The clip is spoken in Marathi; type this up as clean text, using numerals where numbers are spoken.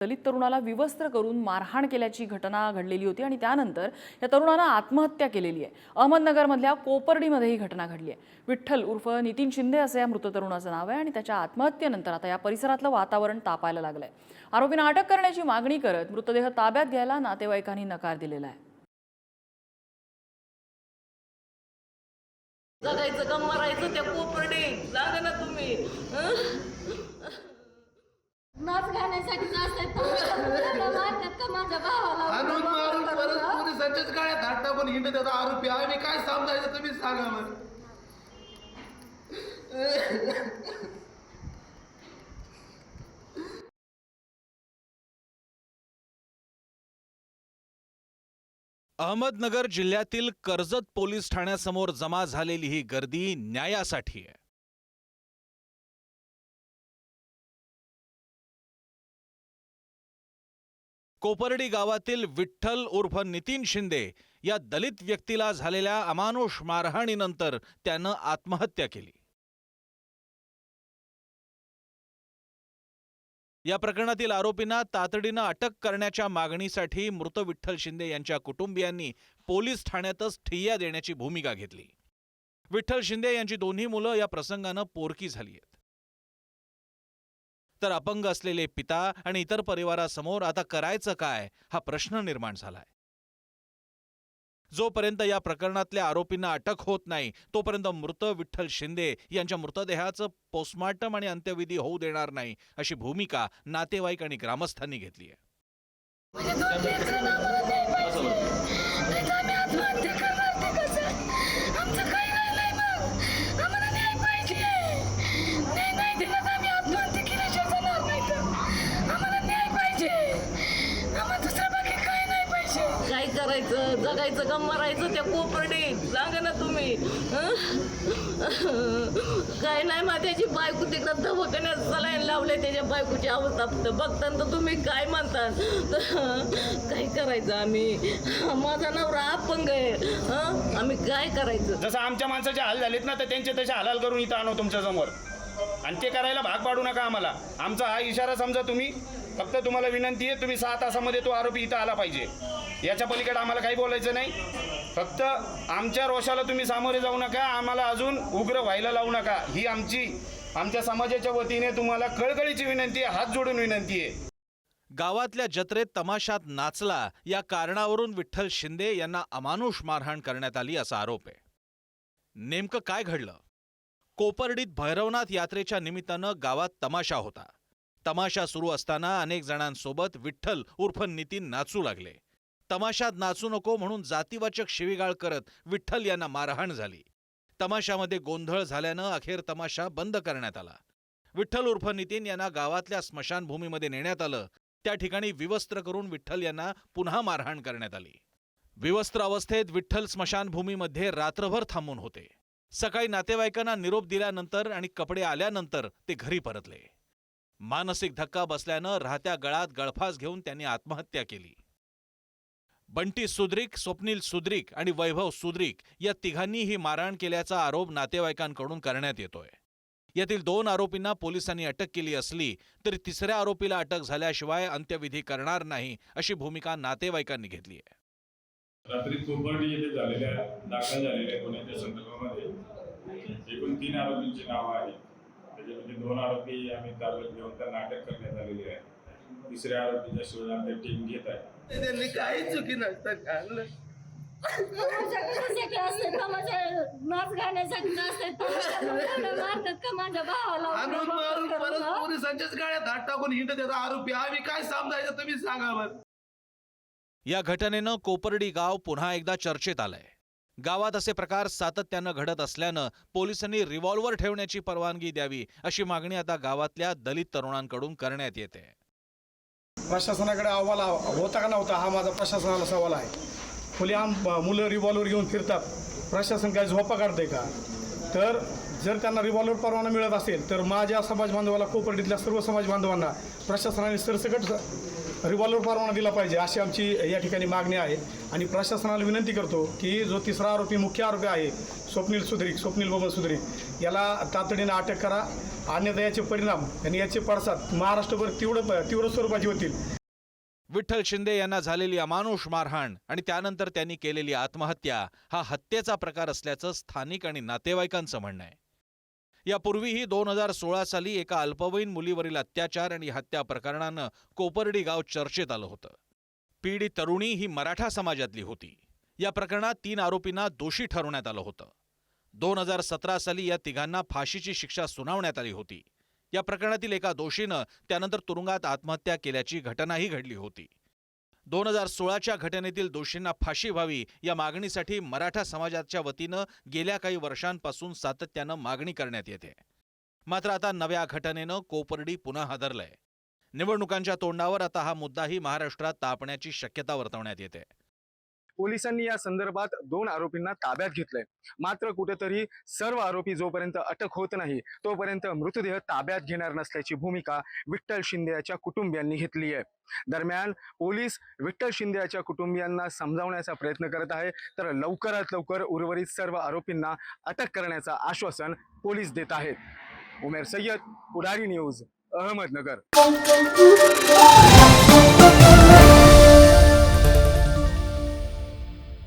दलित तरुणाला विवस्त्र करून मारहाण केल्याची घटना घडलेली होती आणि त्यानंतर या तरुणानं आत्महत्या केलेली आहे। अहमदनगरमधल्या कोपर्डीमध्ये ही घटना घडली आहे। विठ्ठल उर्फ नितीन शिंदे असे या मृत तरुणाचं नाव आहे आणि त्याच्या आत्महत्येनंतर आता या परिसरातलं वातावरण तापायला लागलंय। आरोपींना अटक करण्याची मागणी करत मृतदेह ताब्यात घ्यायला नातेवाईकांनी नकार दिलेला आहे। जगायचं का मरायचं त्या कोपर्डी सांगा ना तुम्ही। नाच गाण्यासाठी मारतात का माझ्या भावाला आणून मारून परत पोलिसांच्याच गाड्यात हात टाकून हिंड त्याचा आरोपी आम्ही काय समजायचं तुम्ही सांगा मग। अहमदनगर जिल्ह्यातील कर्जत पोलीस ठाण्यासमोर जमा झालेली ही गर्दी न्यायासाठी आहे। कोपर्डी गावातील विठ्ठल उर्फ नितीन शिंदे या दलित व्यक्तीला झालेल्या अमानुष मारहाणीनंतर त्यानं आत्महत्या केली। या प्रकरणातील आरोपींना तातडीनं अटक करण्याच्या मागणीसाठी मृत विठ्ठल शिंदे यांच्या कुटुंबियांनी पोलीस ठाण्यातच ठिय्या देण्याची भूमिका घेतली। विठ्ठल शिंदे यांची दोन्ही मुलं या प्रसंगानं पोरकी झाली आहेत, तर अपंग असलेले पिता आणि इतर परिवारासमोर आता करायचं काय हा प्रश्न निर्माण झालाय। जोपर्यंत या प्रकरणातल्या आरोपींना अटक होत नाही तोपर्यंत मृत विठ्ठल शिंदे यांच्या मृतदेहाचं पोस्टमार्टम आणि अंत्यविधी होऊ देणार नाही अशी भूमिका नातेवाईक आणि ग्रामस्थांनी घेतली आहे। काय करायचं, जगायचं का मरायचं त्या कोपर्डी सांगा ना तुम्ही। काय नाही मग त्याची बायको तिकडं दवाखान्यात सलाईन लावले, त्याच्या बायकोची अवस्था बघताना तर तुम्ही काय म्हणतात। काय करायचं आम्ही, माझा नवरा अपंग आहे, आम्ही काय करायचं। जसं आमच्या माणसाचे हाल झालेत ना तर त्यांचे तसे हालाल करून इथं आणू तुमच्या समोर आणि ते करायला भाग पाडू नका आम्हाला। आमचा हा इशारा समजा तुम्ही, फक्त तुम्हाला विनंती आहे तुम्ही 6 तासामध्ये तो आरोपी इथं आला पाहिजे। याच्या पलीकडे आम्हाला काही बोलायचं नाही। फक्त आमच्या रोषाला तुम्ही सामोरे जाऊ नका, आम्हाला अजून उग्र व्हायला लावू नका, ही आमच्या समाजाच्या वतीने तुम्हाला कळकळीची विनंती आहे, हात जोडून विनंती आहे। गावातल्या जत्रेत तमाशात नाचला या कारणावरून विठ्ठल शिंदे यांना अमानुष मारहाण करण्यात आली असा आरोप आहे। नेमकं काय घडलं? कोपर्डीत भैरवनाथ यात्रेच्या निमित्तानं गावात तमाशा होता। तमाशा सुरू असताना अनेक जणांसोबत विठ्ठल उर्फ नितीन नाचू लागले। तमाशात नाचू नको म्हणून जातीवाचक शिवीगाळ करत विठ्ठल यांना मारहाण झाली। तमाशामध्ये गोंधळ झाल्यानं अखेर तमाशा बंद करण्यात आला। विठ्ठल उर्फ नितीन यांना गावातल्या स्मशानभूमीमध्ये नेण्यात आलं। त्या ठिकाणी विवस्त्र करून विठ्ठल यांना पुन्हा मारहाण करण्यात आली। विवस्त्र अवस्थेत विठ्ठल स्मशानभूमीमध्ये रात्रभर थांबून होते। सकाळी नातेवाईकांना निरोप दिल्यानंतर आणि कपडे आल्यानंतर ते घरी परतले। मानसिक धक्का बसल्यानं राहत्या गळात गळफास घेऊन त्यांनी आत्महत्या केली। बंटी सुद्रिक, स्वप्नील सुद्रिक आणि वैभव सुद्रिक या तिघांनी ही मारहाण केल्याचा आरोप नातेवाईकांकडून करण्यात येतोय। यातील 2 आरोपींना पोलिसांनी अटक केली असली तरी तिसऱ्या आरोपीला अटक झाल्याशिवाय अंत्यविधी करणार नाही अशी भूमिका नातेवाईकांनी घेतली आहे। रात्री कोपर्डी येथे दाखल झालेल्या गुन्ह्याच्या संदर्भामध्ये एकूण 3 आरोपींची नावं आहेत। त्याच्यामध्ये 2 आरोपी आम्ही ताब्यात घेऊन त्यांना अटक करण्यात आलेली आहे। तिसऱ्या आरोपीच्या शोधात टीम घेत आहे। त्यांनी काही चुकी नसतं काढलं। नाच गाण्यासाठी मारतात का माझ्या भावाला आणून मारून परत पोलिसांच्याच गाड्यात हात टाकून हिंड त्याचा आरोपी आम्ही काय समजायचं तुम्ही सांगा मग। या घटनेनं कोपर्डी गाव पुन्हा एकदा चर्चेत आलंय। गावात असे प्रकार सातत्यानं घडत असल्यानं पोलिसांनी रिव्हॉल्व्हर ठेवण्याची परवानगी द्यावी अशी मागणी आता गावातल्या दलित तरुणांकडून करण्यात येते। प्रशासनाकडे अहवाल होता का नव्हता हा माझा प्रशासनाला सवाल आहे। खुली मुलं रिव्हॉल्वर घेऊन फिरतात, प्रशासन काय झोपा काढतंय का? तर जर त्यांना रिव्हॉल्वर परवाना मिळत असेल तर माझ्या समाज बांधवाला, कोपर्डीतल्या सर्व समाज बांधवांना प्रशासनाने सरसकट रिव्हॉल्वर परवाना दिला पाहिजे अशी आमची या ठिकाणी मागणी आहे। आणि प्रशासनाला विनंती करतो की जो तिसरा आरोपी, मुख्य आरोपी आहे स्वप्नील बबन सुद्रिक, याला तातडीनं अटक करा अन्यथा याचे परिणाम आणि याचे पडसाद महाराष्ट्रभर तीव्र स्वरूपाचे होतील. विठ्ठल शिंदे यांना झालेली अमानुष मारहाण आणि त्यानंतर त्यांनी केलेली आत्महत्या हा हत्येचा प्रकार असल्याचं स्थानिक आणि नातेवाईकांचं म्हणणं आहे. यापूर्वीही 2016 साली एका अल्पवयीन मुलीवरील अत्याचार आणि हत्या प्रकरणानं कोपर्डी गाव चर्चेत आलं होतं. पीडित तरुणी ही मराठा समाजातली होती. या प्रकरणात 3 आरोपींना दोषी ठरवण्यात आलं होतं. 2017 साली या तिघांना फाशीची शिक्षा सुनावण्यात आली होती. या प्रकरणातील एका दोषीनं त्यानंतर तुरुंगात आत्महत्या केल्याची घटनाही घडली होती. 2016च्या घटनेतील दोषींना फाशी व्हावी या मागणीसाठी मराठा समाजाच्या वतीनं गेल्या काही वर्षांपासून सातत्यानं मागणी करण्यात येते. मात्र आता नव्या घटनेनं कोपर्डी पुन्हा हादरलंय. निवडणुकांच्या तोंडावर आता हा मुद्दाही महाराष्ट्रात तापण्याची शक्यता वर्तवण्यात येते. पोलिसांनी या संदर्भात 2 आरोपींना ताब्यात घेतलंय. मात्र कुठेतरी सर्व आरोपी जोपर्यंत अटक होत नाही तोपर्यंत मृतदेह ताब्यात घेणार नसल्याची भूमिका विठ्ठल शिंदे याच्या कुटुंबियांनी घेतली आहे. दरम्यान पोलीस विठ्ठल शिंदे याच्या कुटुंबियांना समजावण्याचा प्रयत्न करत आहे, तर लवकरात लवकर उर्वरित सर्व आरोपींना अटक करण्याचं आश्वासन पोलीस देत आहेत. उमेर सय्यद, पुढारी न्यूज, अहमदनगर.